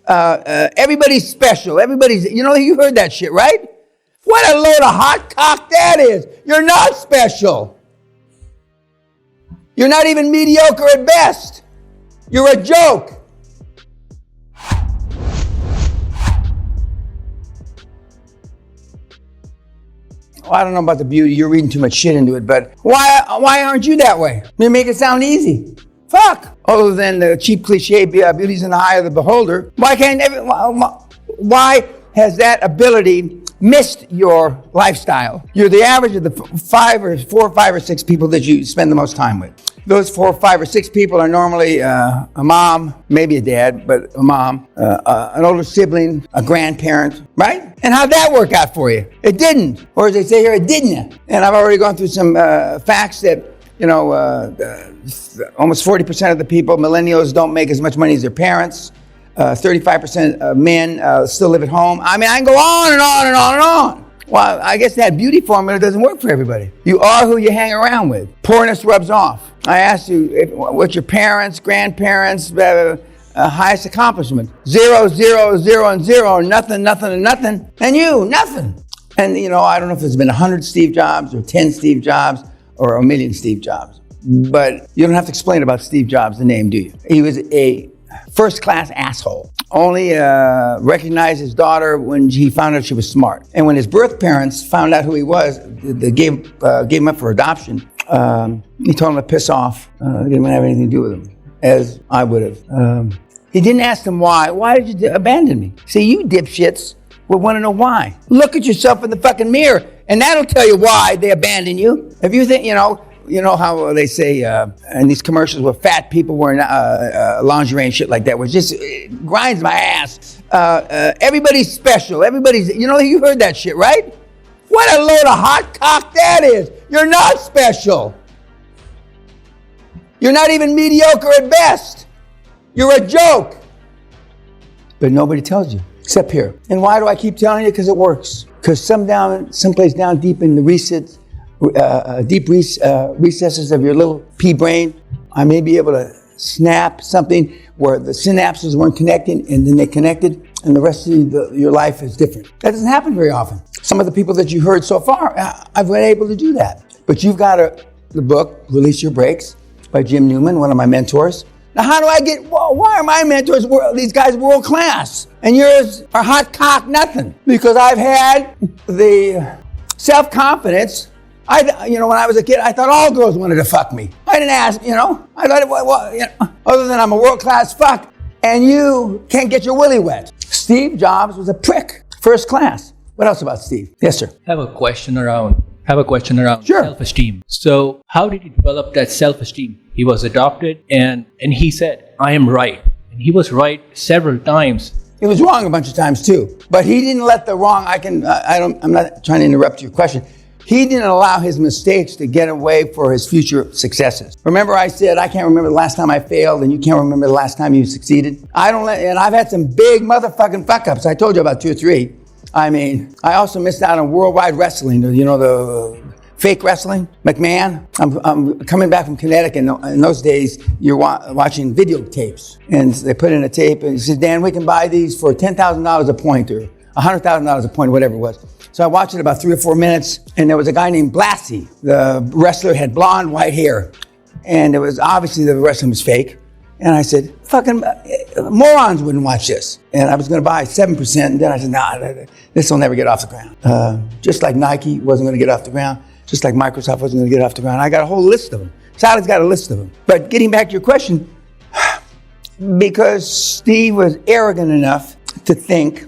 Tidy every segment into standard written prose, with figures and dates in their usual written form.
Everybody's special. You heard that shit, right? What a load of hot cock that is. You're not special. You're not even mediocre at best. You're a joke. Well, I don't know about the beauty. You're reading too much shit into it, but why aren't you that way? You make it sound easy. Fuck. Other than the cheap cliche, beauty's in the eye of the beholder. Why has that ability missed your lifestyle? You're the average of the four, five, or six people that you spend the most time with. Those 4, 5, or 6 people are normally a mom, maybe a dad, but a mom, an older sibling, a grandparent, right? And how'd that work out for you? It didn't. Or as they say here, it didn't. And I've already gone through some facts that, almost 40% of the people, millennials, don't make as much money as their parents. 35% of men still live at home. I mean, I can go on and on and on and on. Well, I guess that beauty formula doesn't work for everybody. You are who you hang around with. Poorness rubs off. I asked you, what's your parents, grandparents, highest accomplishment? 0, 0, 0, and 0, nothing, nothing, and nothing. And you, nothing. And, I don't know if there's been 100 Steve Jobs or 10 Steve Jobs or a million Steve Jobs. But you don't have to explain about Steve Jobs, the name, do you? He was a first-class asshole. Only recognized his daughter when he found out she was smart. And when his birth parents found out who he was, they gave him up for adoption. He told him to piss off. Didn't have anything to do with him, as I would have. He didn't ask them why. Why did you abandon me? See, you dipshits would want to know why. Look at yourself in the fucking mirror, and that'll tell you why they abandoned you. If you think, you know how they say in these commercials where fat people wearing lingerie and shit like that, which just grinds my ass. Everybody's special. You heard that shit, right? What a load of hot cock that is. You're not special. You're not even mediocre at best. You're a joke. But nobody tells you, except here. And why do I keep telling you? Because it works. Because someplace down deep in the recesses of your little pea brain, I may be able to snap something where the synapses weren't connecting and then they connected, and the rest of your life is different. That doesn't happen very often. Some of the people that you heard so far, I've been able to do that. But you've got the book, Release Your Brakes, by Jim Newman, one of my mentors. Now, how do I why are my mentors, these guys, world class? And yours are hot cock nothing? Because I've had the self-confidence. When I was a kid, I thought all girls wanted to fuck me. I didn't ask, I thought, other than I'm a world-class fuck, and you can't get your willy wet. Steve Jobs was a prick, first class. What else about Steve? Yes, sir. I have a question around Sure. Self-esteem. So how did he develop that self-esteem? He was adopted and he said, I am right. And he was right several times. He was wrong a bunch of times too. But he didn't let the wrong, I'm not trying to interrupt your question. He didn't allow his mistakes to get away for his future successes. Remember I said, I can't remember the last time I failed and you can't remember the last time you succeeded? And I've had some big motherfucking fuck-ups. I told you about 2 or 3. I mean, I also missed out on worldwide wrestling, the fake wrestling, McMahon. I'm coming back from Connecticut. In those days, you're watching videotapes. And they put in a tape and he said, Dan, we can buy these for $10,000 a point or $100,000 a point, whatever it was. So I watched it about 3 or 4 minutes, and there was a guy named Blassie. The wrestler had blonde, white hair. And it was obviously the wrestling was fake. And I said, fucking morons wouldn't watch this. And I was going to buy 7%. And then I said, nah, this will never get off the ground. Just like Nike wasn't going to get off the ground. Just like Microsoft wasn't going to get off the ground. I got a whole list of them. Sally's got a list of them. But getting back to your question, because Steve was arrogant enough to think,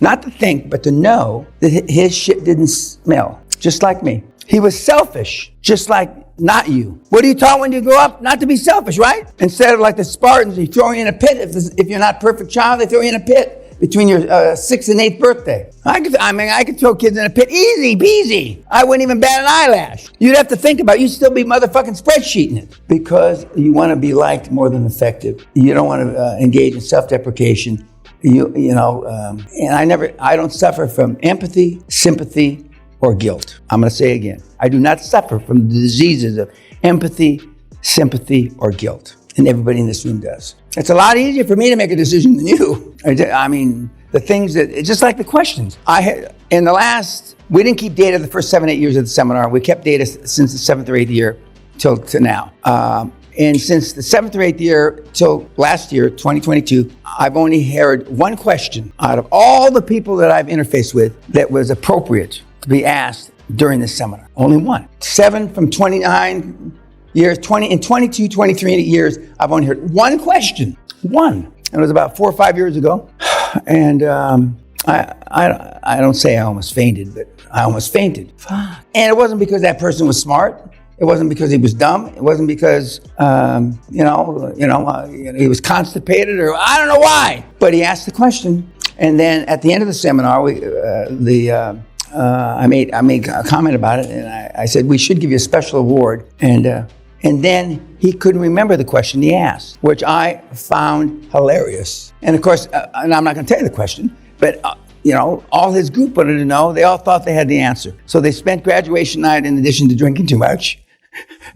not to think, but to know that his shit didn't smell, just like me. He was selfish, just like not you. What are you taught when you grow up? Not to be selfish, right? Instead of like the Spartans, they throw you in a pit. If you're not a perfect child, they throw you in a pit between your 6th and 8th birthday. I could throw kids in a pit easy peasy. I wouldn't even bat an eyelash. You'd have to think about it. You'd still be motherfucking spreadsheeting it. Because you want to be liked more than effective. You don't want to engage in self-deprecation. And I don't suffer from empathy, sympathy, or guilt. I'm going to say again, I do not suffer from the diseases of empathy, sympathy, or guilt. and everybody in this room does. It's a lot easier for me to make a decision than you. I mean, the things that, just like the questions. We didn't keep data the first 7-8 years of the seminar. We kept data since the 7th or 8th year till to now. And since the 7th or 8th year till last year, 2022, I've only heard one question out of all the people that I've interfaced with that was appropriate to be asked during this seminar. Only one. 7 from 29 years, 20 in 22, 23 years, I've only heard one question. One. And it was about 4 or 5 years ago. And I don't say I almost fainted, but I almost fainted. Fuck. And it wasn't because that person was smart. It wasn't because he was dumb. It wasn't because, he was constipated, or I don't know why. But he asked the question. And then at the end of the seminar, I made a comment about it, and I said, we should give you a special award. And then he couldn't remember the question he asked, which I found hilarious. And of course, and I'm not going to tell you the question, but all his group wanted to know. They all thought they had the answer. So they spent graduation night, in addition to drinking too much,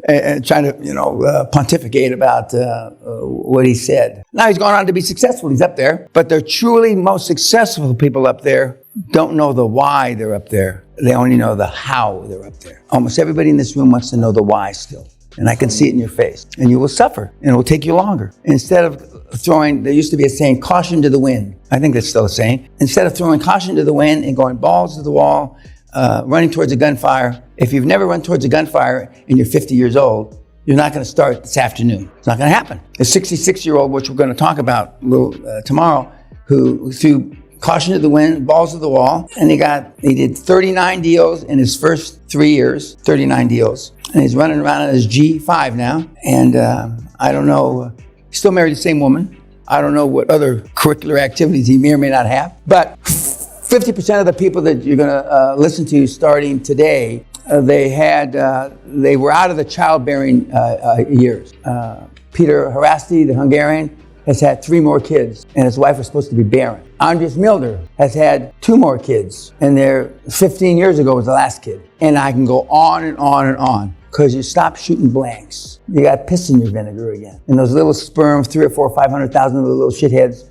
and trying to, pontificate about what he said. Now he's gone on to be successful. He's up there. But the truly most successful people up there don't know the why they're up there. They only know the how they're up there. Almost everybody in this room wants to know the why still. And I can see it in your face. And you will suffer. And it will take you longer. Instead of there used to be a saying, caution to the wind. I think that's still a saying. Instead of throwing caution to the wind and going balls to the wall, running towards a gunfire, if you've never run towards a gunfire and you're 50 years old, you're not going to start this afternoon. It's not going to happen. A 66-year-old, which we're going to talk about a little tomorrow, who threw caution to the wind, balls to the wall, and he did 39 deals in his first 3 years, 39 deals. And he's running around on his G5 now. And I don't know, he's still married to the same woman. I don't know what other curricular activities he may or may not have. But 50% of the people that you're going to listen to starting today, they were out of the childbearing years. Peter Harasti, the Hungarian, has had 3 more kids, and his wife was supposed to be barren. Andres Milder has had 2 more kids, and 15 years ago was the last kid. And I can go on and on and on, because you stop shooting blanks. You got piss in your vinegar again. And those little sperms, 300,000 or 400,000 or 500,000 of the little shitheads,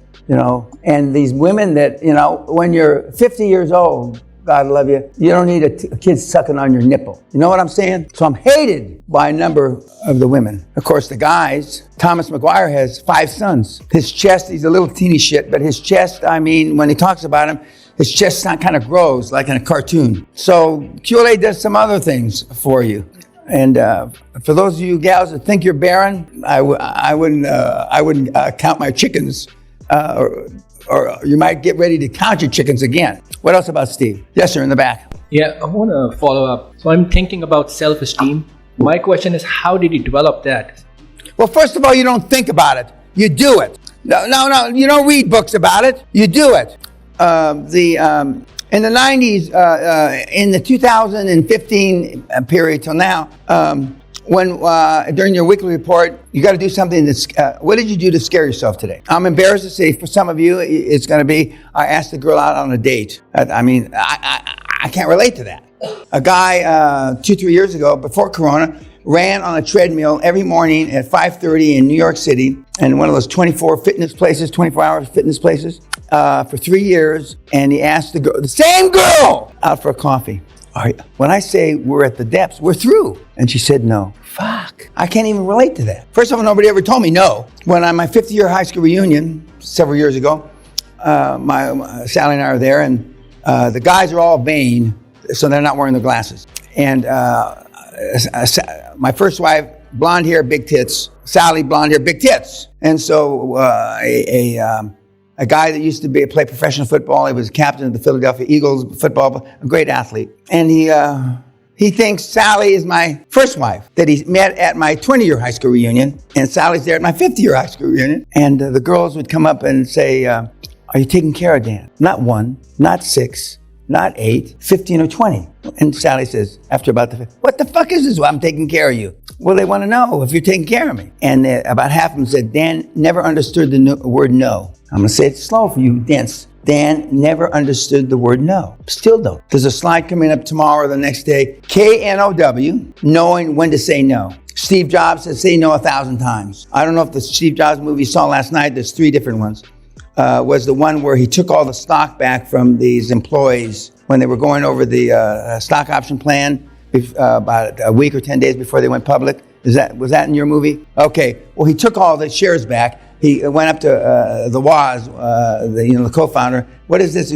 and these women that, when you're 50 years old, God love you, you don't need a kid sucking on your nipple. You know what I'm saying? So I'm hated by a number of the women. Of course, the guys, Thomas McGuire has 5 sons. His chest, he's a little teeny shit, but his chest, when he talks about him, his chest kind of grows like in a cartoon. So QLA does some other things for you. And for those of you gals that think you're barren, I wouldn't count my chickens, or you might get ready to count your chickens again. What else about Steve? Yes, sir, in the back. Yeah, I want to follow up. So I'm thinking about self-esteem. My question is, how did he develop that? Well, first of all, you don't think about it. You do it. No, you don't read books about it. You do it. In the 90s, in the 2015 period till now, when during your weekly report, you got to do something that's, what did you do to scare yourself today? I'm embarrassed to say, for some of you, it's going to be, I asked a girl out on a date. I can't relate to that. A guy 2-3 years ago, before Corona, ran on a treadmill every morning at 5:30 in New York City, and one of those 24-hour fitness places, for 3 years, and he asked the same girl out for a coffee. When I say we're at the depths, we're through. And she said no. Fuck. I can't even relate to that. First of all, nobody ever told me no. When on my 50th year high school reunion, several years ago, Sally and I are there, and the guys are all vain, so they're not wearing their glasses. And my first wife, blonde hair, big tits. Sally, blonde hair, big tits. And so a guy that used to play professional football. He was captain of the Philadelphia Eagles football, a great athlete. And he thinks Sally is my first wife that he met at my 20-year high school reunion. And Sally's there at my 50-year high school reunion. And the girls would come up and say, are you taking care of Dan? Not 1, not 6, not 8, 15 or 20. And Sally says, after about what the fuck is this? Well, I'm taking care of you. Well, they want to know if you're taking care of me. And about half of them said, Dan never understood the word no. I'm going to say it slow for you, dense. Dan never understood the word no. Still don't. There's a slide coming up tomorrow or the next day. KNOW, knowing when to say no. Steve Jobs says, say no 1,000 times. I don't know if the Steve Jobs movie you saw last night, there's 3 different ones, was the one where he took all the stock back from these employees when they were going over the stock option plan about a week or 10 days before they went public. Was that in your movie? Okay. Well, he took all the shares back. He went up to the Woz, the co-founder. What is this?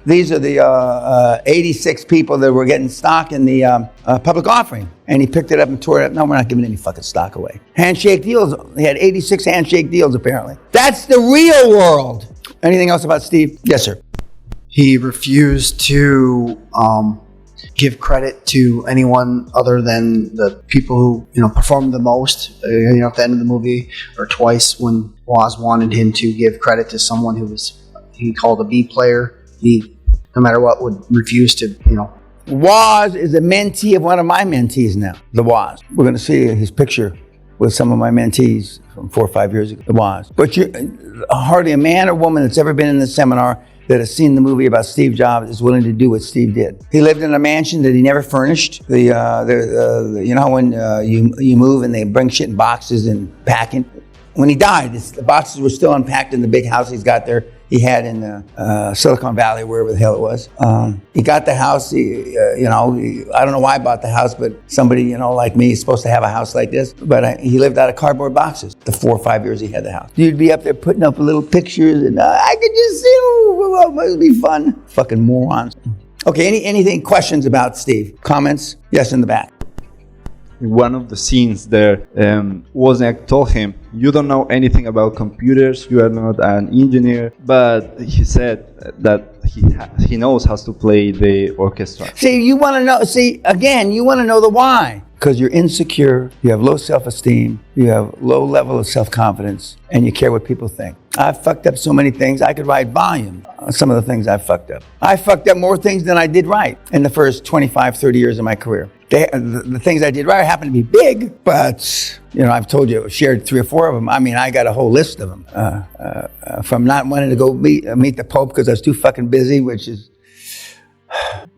These are the 86 people that were getting stock in the public offering. And he picked it up and tore it up. No, we're not giving any fucking stock away. Handshake deals. He had 86 handshake deals, apparently. That's the real world. Anything else about Steve? Yes, sir. He refused to give credit to anyone other than the people who performed the most. At the end of the movie, or twice when Woz wanted him to give credit to someone who he called a B player, he, no matter what, would refuse to. Woz is a mentee of one of my mentees now. The Woz. We're going to see his picture with some of my mentees from 4 or 5 years ago. The Woz. But hardly a man or woman that's ever been in this seminar that has seen the movie about Steve Jobs is willing to do what Steve did. He lived in a mansion that he never furnished. You know when you move and they bring shit in boxes and packing? When he died, the boxes were still unpacked in the big house he's got there. He had in Silicon Valley, wherever the hell it was. He got the house. I don't know why I bought the house, but somebody, like me, is supposed to have a house like this. But he lived out of cardboard boxes the 4 or 5 years he had the house. You'd be up there putting up little pictures, and I could just see, it would be fun. Fucking morons. Okay, anything, questions about Steve? Comments? Yes, in the back. In one of the scenes there, Wozniak told him, you don't know anything about computers, you are not an engineer, but he said that he knows how to play the orchestra. You want to know the why. Because you're insecure, you have low self-esteem, you have low level of self-confidence, and you care what people think. I've fucked up so many things, I could write volumes on some of the things I've fucked up. I fucked up more things than I did right in the first 25, 30 years of my career. The things I did right happened to be big, but, I've told you, shared 3 or 4 of them. I mean, I got a whole list of them. From not wanting to go meet the Pope because I was too fucking busy, which is...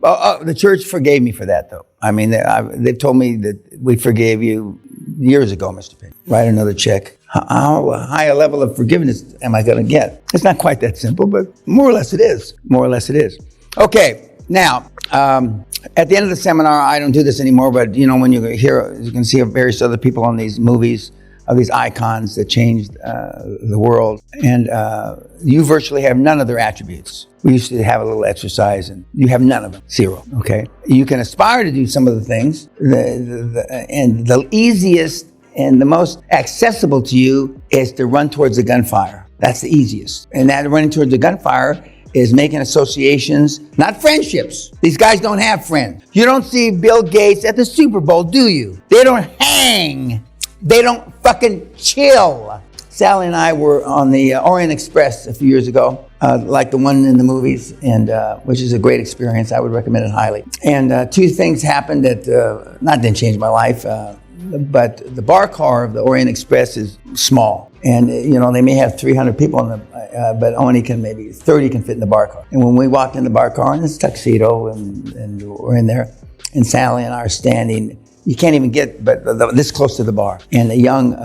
the church forgave me for that, though. I mean, they've told me that we forgave you years ago, Mr. Pena. Write another check. How high a level of forgiveness am I going to get? It's not quite that simple, but more or less it is. Okay, now, at the end of the seminar, I don't do this anymore, but, when you can see various other people on these movies, of these icons that changed the world. And you virtually have none of their attributes. We used to have a little exercise, and you have none of them. 0, okay? You can aspire to do some of the things, and the easiest and the most accessible to you is to run towards the gunfire. That's the easiest. And that running towards the gunfire is making associations, not friendships. These guys don't have friends. You don't see Bill Gates at the Super Bowl, do you? They don't hang. They don't fucking chill. Sally and I were on the Orient Express a few years ago, like the one in the movies, and which is a great experience. I would recommend it highly. And 2 things happened that didn't change my life, but the bar car of the Orient Express is small. And, they may have 300 people in but only maybe 30 can fit in the bar car. And when we walked in the bar car in this tuxedo and we're in there, and Sally and I are standing, you can't even get this close to the bar. And a young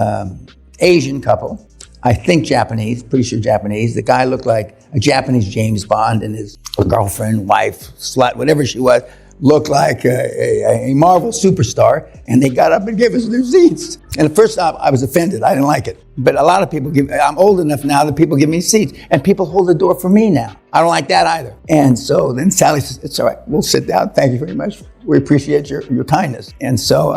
Asian couple, I think Japanese, pretty sure Japanese. The guy looked like a Japanese James Bond, and his girlfriend, wife, slut, whatever she was, looked like a Marvel superstar. And they got up and gave us their seats. And at first I was offended. I didn't like it. But a lot of people I'm old enough now that people give me seats. And people hold the door for me now. I don't like that either. And so then Sally says, it's all right, we'll sit down. Thank you very much. We appreciate your kindness. And so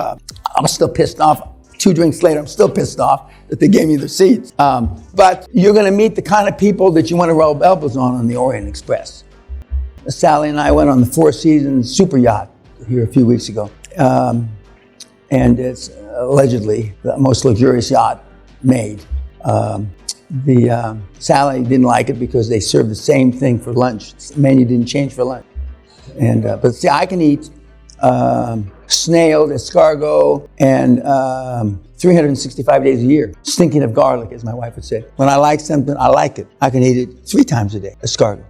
I'm still pissed off. 2 drinks later, I'm still pissed off that they gave me their seats. But you're going to meet the kind of people that you want to rub elbows on the Orient Express. Sally and I went on the 4 Seasons super yacht here a few weeks ago. And it's allegedly the most luxurious yacht made. Sally didn't like it because they served the same thing for lunch. The menu didn't change for lunch. And but see, I can eat snail, escargot, and 365 days a year. Stinking of garlic, as my wife would say. When I like something, I like it. I can eat it 3 times a day, escargot.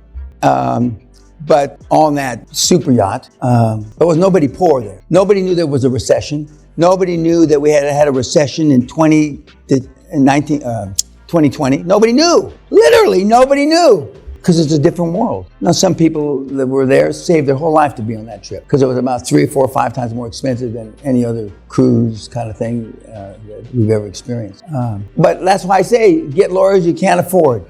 But on that super yacht, there was nobody poor there. Nobody knew there was a recession. Nobody knew that we had a recession in 2020. Nobody knew. Literally, nobody knew. Because it's a different world. Now, some people that were there saved their whole life to be on that trip because it was about 3 or 4 or 5 times more expensive than any other cruise kind of thing that we've ever experienced. But that's why I say, get lawyers you can't afford.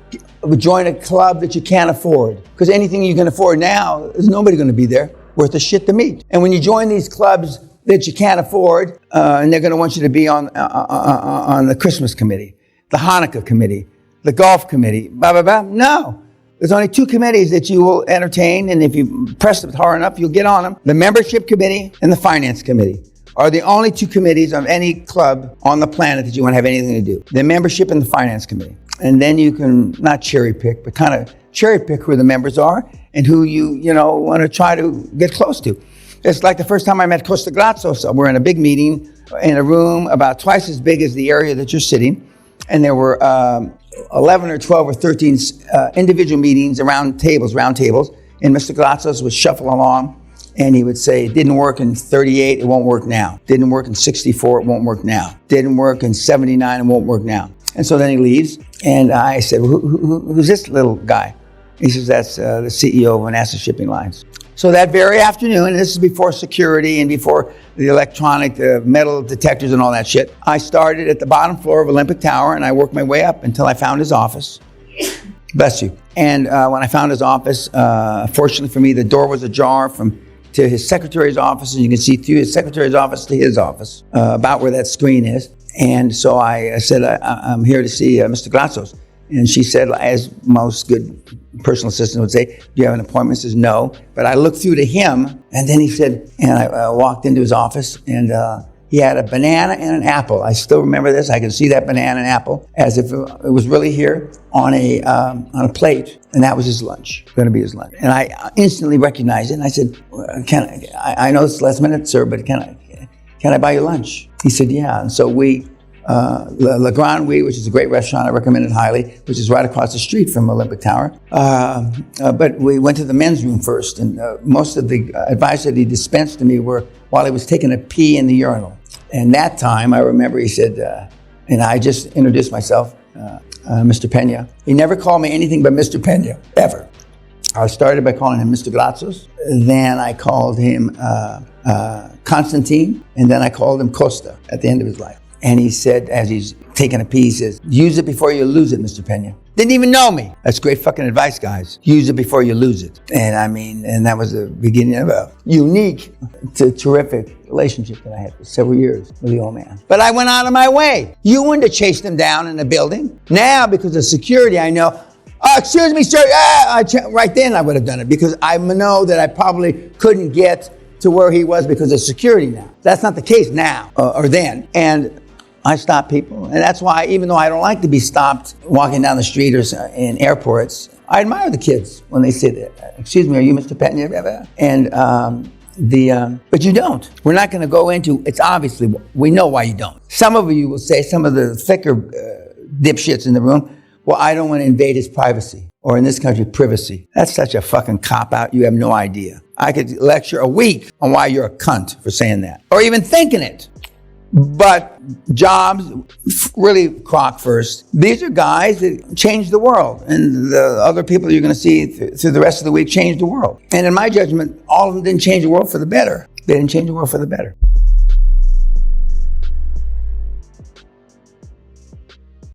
Join a club that you can't afford. Because anything you can afford now, there's nobody going to be there worth a shit to meet. And when you join these clubs that you can't afford, and they're going to want you to be on the Christmas committee, the Hanukkah committee, the golf committee, blah, blah, blah. No. There's only 2 committees that you will entertain, and if you press it hard enough, you'll get on them. The membership committee and the finance committee are the only 2 committees of any club on the planet that you want to have anything to do. The membership and the finance committee. And then you can not cherry pick, but kind of cherry pick who the members are and who you want to try to get close to. It's like the first time I met Costa Grazos. We're in a big meeting in a room about twice as big as the area that you're sitting. And there were 11 or 12 or 13 individual meetings round tables. And Mr. Grazos would shuffle along and he would say, it didn't work in 38, it won't work now. Didn't work in 64, it won't work now. Didn't work in 79, it won't work now. And so then he leaves. And I said, who's this little guy? He says, that's the CEO of Manassas Shipping Lines. So that very afternoon, and this is before security and before the electronic metal detectors and all that shit, I started at the bottom floor of Olympic Tower and I worked my way up until I found his office. Bless you. And when I found his office, fortunately for me, the door was ajar to his secretary's office, and you can see through his secretary's office to his office, about where that screen is. And so I said, I'm here to see Mr. Grazos. And she said, as most good personal assistants would say, do you have an appointment? He says, no. But I looked through to him, and then he said, and I walked into his office, and he had a banana and an apple. I still remember this. I can see that banana and apple as if it was really here on a plate, and that was his lunch, going to be his lunch. And I instantly recognized it, and I said, I know it's last minute, sir, but can I buy you lunch? He said, yeah. And so we, Le Grand Oui, which is a great restaurant, I recommend it highly, which is right across the street from Olympic Tower. But we went to the men's room first, and most of the advice that he dispensed to me were while he was taking a pee in the urinal. And that time, I remember he said, and I just introduced myself, Mr. Pena. He never called me anything but Mr. Pena, ever. I started by calling him Mr. Grazos, then I called him Constantine, and then I called him Costa at the end of his life. And he said, as he's taking a pee, he says, use it before you lose it, Mr. Pena. Didn't even know me. That's great fucking advice, guys. Use it before you lose it. And and that was the beginning of a unique to terrific relationship that I had for several years with the old man. But I went out of my way. You wouldn't have chased him down in the building. Now, because of security, I know, excuse me, sir. Right then I would have done it because I know that I probably couldn't get to where he was because of security now. That's not the case now or then. And I stop people. And that's why, even though I don't like to be stopped walking down the street or in airports, I admire the kids when they say that. Excuse me, are you Mr. Pena? And but you don't. We're not going to go into, it's obviously, we know why you don't. Some of you will say, some of the thicker dipshits in the room, well, I don't want to invade his privacy, or in this country, privacy. That's such a fucking cop-out, you have no idea. I could lecture a week on why you're a cunt for saying that, or even thinking it. But Jobs, really Kroc first, these are guys that changed the world. And the other people you're going to see through the rest of the week changed the world. And in my judgment, all of them didn't change the world for the better. They didn't change the world for the better.